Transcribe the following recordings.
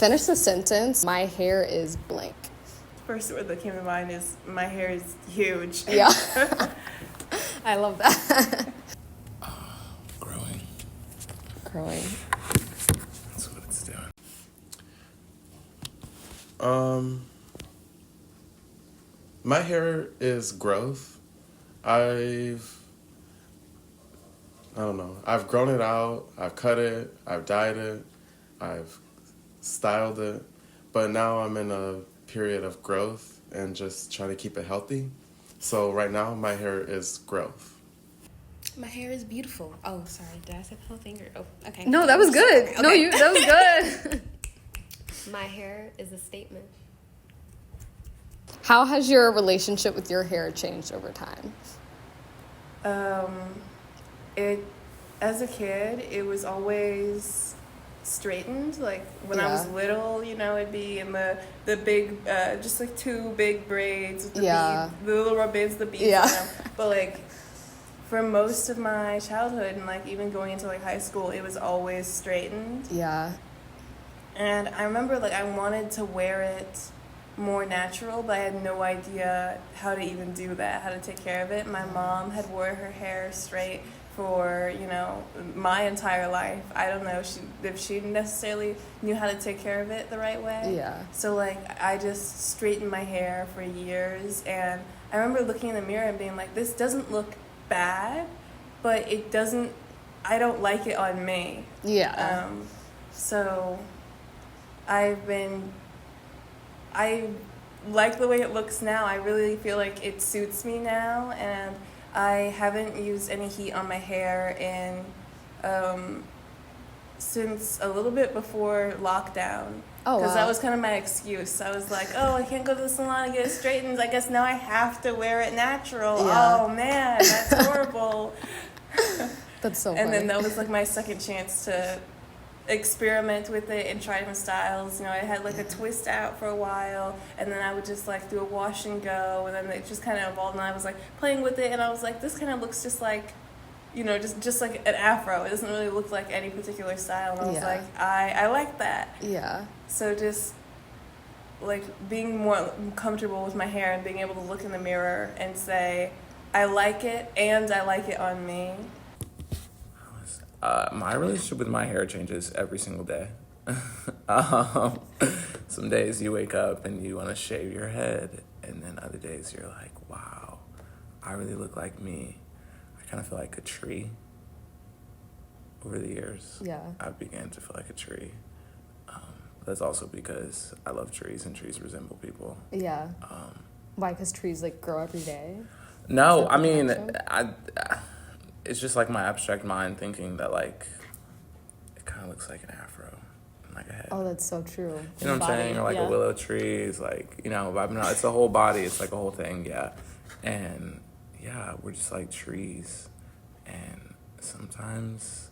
Finish the sentence. My hair is blank. First word that came to mind is my hair is huge. Yeah. I love that. Growing. Growing. That's what it's doing. My hair is growth. I don't know. I've grown it out. I've cut it. I've dyed it. I've styled it. But now I'm in a period of growth and just trying to keep it healthy. So right now, my hair is growth. My hair is beautiful. Oh, sorry. Did I say the whole thing? Oh, okay. No, that was good. Okay. No, that was good. My hair is a statement. How has your relationship with your hair changed over time? As a kid, it was always straightened. Like when I was little, it'd be in the big, just like two big braids with the beads, the little rubber bands, the beads. Yeah. But like for most of my childhood and like even going into like high school, it was always straightened. Yeah. And I remember like I wanted to wear it more natural, but I had no idea how to even do that, how to take care of it. My mom had wore her hair straight for, my entire life. I don't know if she necessarily knew how to take care of it the right way. Yeah. So, like, I just straightened my hair for years, and I remember looking in the mirror and being like, this doesn't look bad, but I don't like it on me. Yeah. So I like the way it looks now. I really feel like it suits me now, and I haven't used any heat on my hair since a little bit before lockdown. Oh, Because wow. that was kind of my excuse. I was like, I can't go to the salon and get it straightened. I guess now I have to wear it natural. Yeah. Oh, man, that's horrible. That's so funny. And then that was like my second chance to experiment with it and try different styles. I had like a twist out for a while, and then I would just like do a wash and go, and then it just kind of evolved, and I was like playing with it, and I was like, this kind of looks just like, just like an afro. It doesn't really look like any particular style, and I was like, I like that. Yeah. So just like being more comfortable with my hair and being able to look in the mirror and say, I like it, and I like it on me. My relationship with my hair changes every single day. Some days you wake up and you want to shave your head, and then other days you're like, wow, I really look like me. I kind of feel like a tree. Over the years, I began to feel like a tree. That's also because I love trees, and trees resemble people. Yeah. Why? Because trees like grow every day? No, I mean, it's just like my abstract mind thinking that like it kind of looks like an afro, and like a head. Oh, that's so true. You know what I'm saying? Or like a willow tree is like, but no, it's the whole body. It's like a whole thing, yeah. And yeah, we're just like trees, and sometimes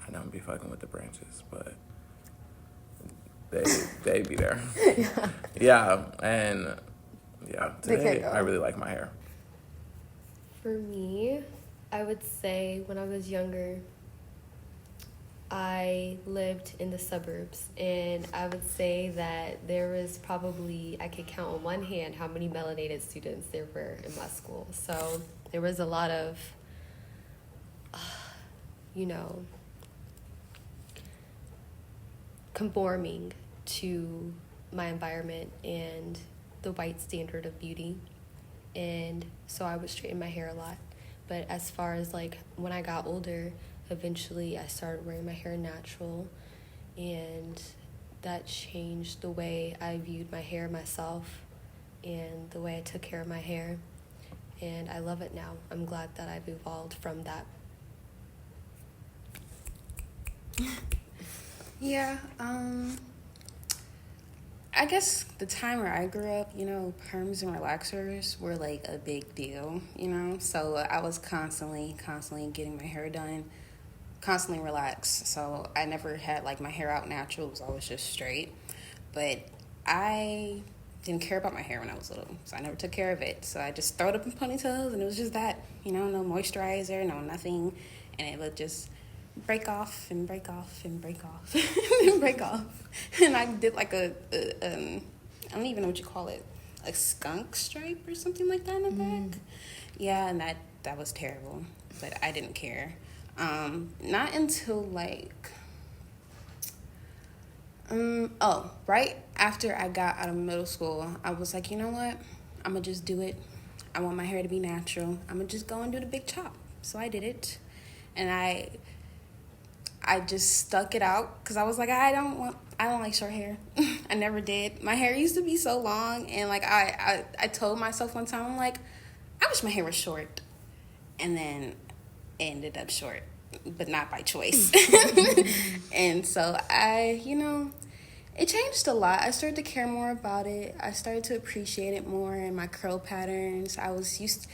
I don't be fucking with the branches, but they be there. Yeah, and yeah, today I really like my hair. For me, I would say when I was younger, I lived in the suburbs, and I would say that there was probably, I could count on one hand how many melanated students there were in my school. So there was a lot of, conforming to my environment and the white standard of beauty. And so I would straighten my hair a lot. But as far as like when I got older, eventually I started wearing my hair natural, and that changed the way I viewed my hair myself and the way I took care of my hair. And I love it now. I'm glad that I've evolved from that. Yeah, I guess the time where I grew up, perms and relaxers were like a big deal, so I was constantly getting my hair done, constantly relaxed. So I never had like my hair out natural. It was always just straight. But I didn't care about my hair when I was little, so I never took care of it. So I just throw it up in ponytails, and it was just that, no moisturizer, no nothing, and it looked just break off and break off and break off and break off. And I did like I don't even know what you call it, a skunk stripe or something like that in the back. Yeah, and that was terrible, but I didn't care. Not until like, right after I got out of middle school, I was like, you know what? I'm going to just do it. I want my hair to be natural. I'm going to just go and do the big chop. So I did it. And I just stuck it out because I was like, I don't like short hair. I never did. My hair used to be so long, and like I told myself one time, I'm like, I wish my hair was short. And then it ended up short, but not by choice. And so it changed a lot. I started to care more about it. I started to appreciate it more and my curl patterns. I was used,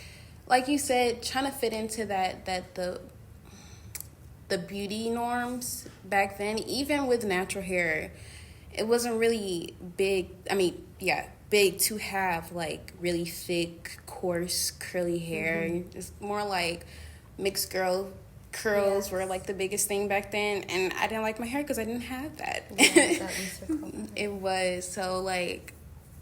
like you said, trying to fit into the beauty norms back then. Even with natural hair, it wasn't really big. I mean, yeah, big to have like really thick, coarse, curly hair. It's more like mixed girl curls were like the biggest thing back then, and I didn't like my hair because I didn't have that. It was so like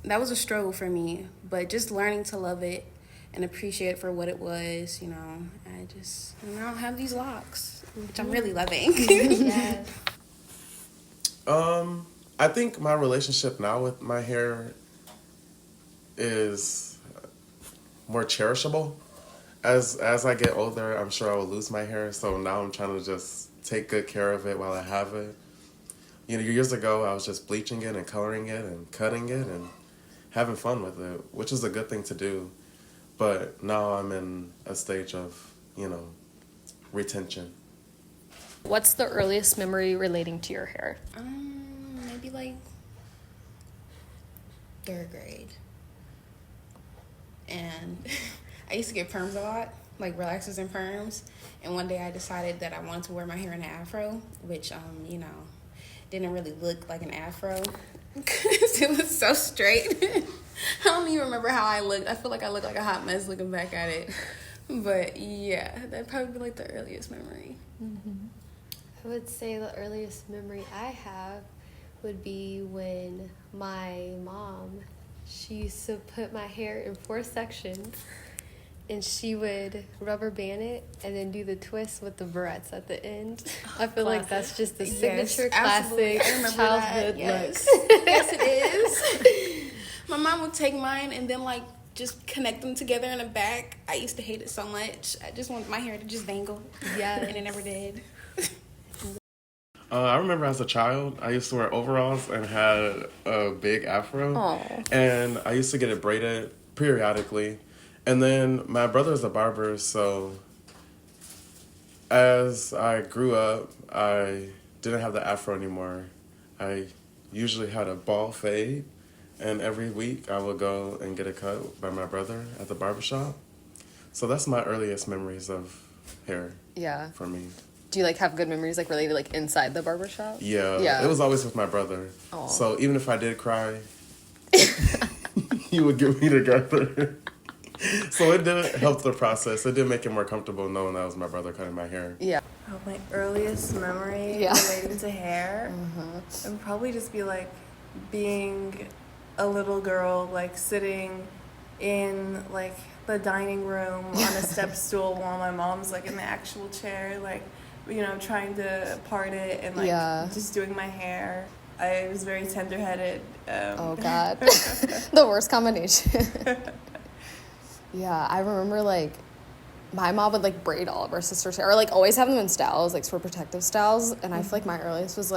that was a struggle for me, but just learning to love it and appreciate it for what it was. I just now have these locks, which I'm really loving. Yes. I think my relationship now with my hair is more cherishable. As I get older, I'm sure I will lose my hair, so now I'm trying to just take good care of it while I have it. Years ago, I was just bleaching it and coloring it and cutting it and having fun with it, which is a good thing to do. But now I'm in a stage of, retention. What's the earliest memory relating to your hair? Maybe like 3rd grade. And I used to get perms a lot, like relaxers and perms. And one day I decided that I wanted to wear my hair in an afro, which, didn't really look like an afro because it was so straight. I don't even remember how I looked. I feel like I look like a hot mess looking back at it. But yeah, that'd probably be like the earliest memory. Mm-hmm. I would say the earliest memory I have would be when my mom, she used to put my hair in 4 sections, and she would rubber band it and then do the twist with the barrettes at the end. I feel like that's just the signature classic childhood look. Yes, it is. My mom would take mine and then like just connect them together in the back. I used to hate it so much. I just wanted my hair to just dangle. Yeah, and it never did. I remember as a child, I used to wear overalls and had a big afro. Aww. And I used to get it braided periodically. And then my brother is a barber, so as I grew up, I didn't have the afro anymore. I usually had a bald fade, and every week I would go and get a cut by my brother at the barbershop. So that's my earliest memories of hair. Yeah. For me. Do you have good memories related inside the barbershop? Yeah. It was always with my brother. Aww. So even if I did cry, he would get me together. So it did help the process. It did make it more comfortable knowing that was my brother cutting my hair. Yeah. Oh, my earliest memory relating to hair would probably just be being a little girl, sitting in the dining room on a step stool while my mom's in the actual chair, trying to part it and just doing my hair. I was very tender-headed. Oh God, the worst combination. Yeah, I remember my mom would braid all of our sisters' hair, or always have them in styles, for protective styles. And I feel like my earliest was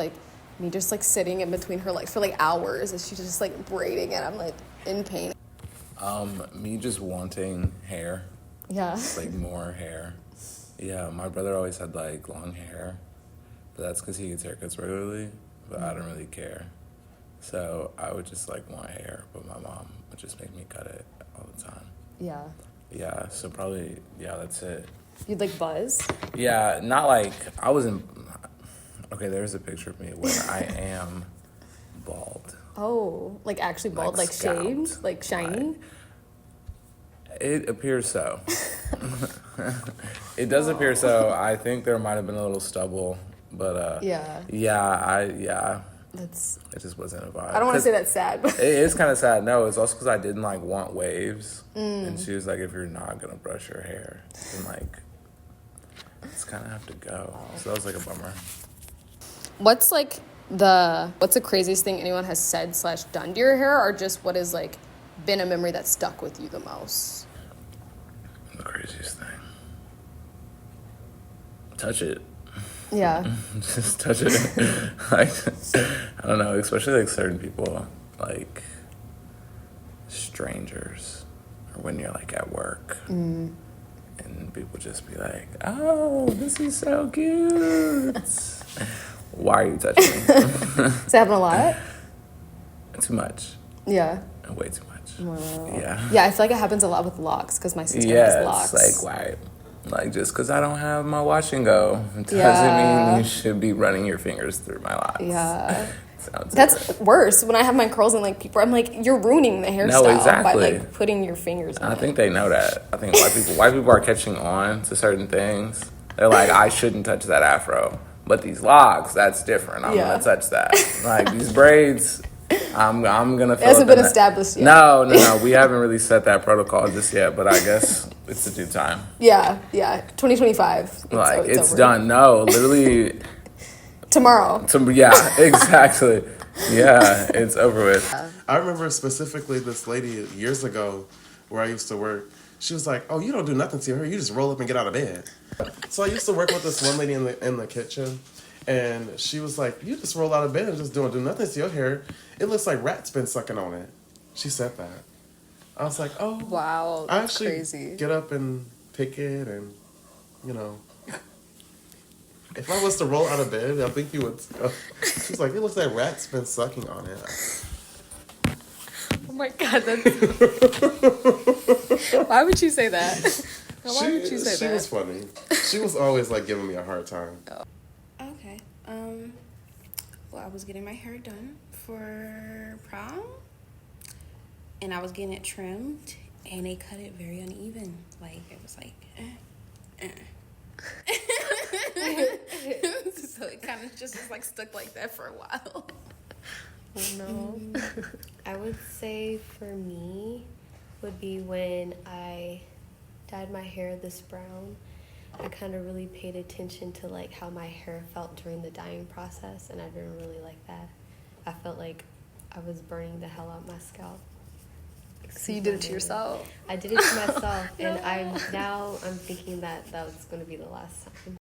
me just sitting in between her for hours as she's just braiding it. I'm in pain. Me just wanting hair. Yeah. Just, more hair. Yeah, my brother always had long hair, but that's because he gets haircuts regularly. But I don't really care, so I would just want hair, but my mom would just make me cut it all the time. Yeah. Yeah, so probably, that's it. You'd buzz? Yeah, not I wasn't, okay, there's a picture of me when I am bald. Oh, actually bald, Scalped. shaved, shiny? It appears so. It does appear so. I think there might have been a little stubble, but yeah, That's. it just wasn't a vibe. I don't want to say that's sad, but It is kind of sad. No, it's also because I didn't like want waves, and she was like, "If you're not gonna brush your hair, then like, it's kind of have to go." So that was like a bummer. what's the craziest thing anyone has said / done to your hair, or just what has like been a memory that stuck with you the most? The craziest thing. Touch it. Yeah. Just touch it. Like, I don't know, especially like certain people, like strangers, or when you're like at work, and people just be like, "Oh, this is so cute." Why are you touching me? Does that happen a lot? Too much. Yeah. Way too much. Wow. Yeah. Yeah, I feel like it happens a lot with locks because my sister has Yeah, locks. it's like, why? Like, just because I don't have my wash and go doesn't Yeah. mean you should be running your fingers through my locks. Yeah. Sounds That's good. worse. When I have my curls and like people, I'm like, you're ruining the hairstyle by exactly. like putting your fingers in I it. think they know that. I think white people are catching on to certain things. They're like, I shouldn't touch that afro, but these locks, that's different. I'm gonna touch that. Like these braids, I'm gonna. It hasn't been established yet. No. We haven't really set that protocol just yet, but I guess it's a due time. Yeah. 2025. It's over. done. No, literally. Tomorrow. Yeah, exactly. Yeah, it's over with. I remember specifically this lady years ago where I used to work. She was like, "Oh, you don't do nothing to your hair. You just roll up and get out of bed." So I used to work with this one lady in the kitchen, and she was like, "You just roll out of bed and just don't do nothing to your hair. It looks like rats been sucking on it." She said that. I was like, "Oh, Wow. I That's actually crazy. get up and pick it, and you know." If I was to roll out of bed, I think you would. She's like, "It looks like rats been sucking on it." Oh my god, that's. Why would you say that? Why would you say She that? was funny. She was always like giving me a hard time. Okay. Well, I was getting my hair done for prom, and I was getting it trimmed, and they cut it very uneven. Like it was like. So it kind of just was like stuck like that for a while. Oh no. I would say for me would be when I dyed my hair this brown. I kind of really paid attention to like how my hair felt during the dyeing process, and I didn't really like that. I felt like I was burning the hell out my scalp. So you did it to yourself? I did it to myself, and I'm thinking that was going to be the last time.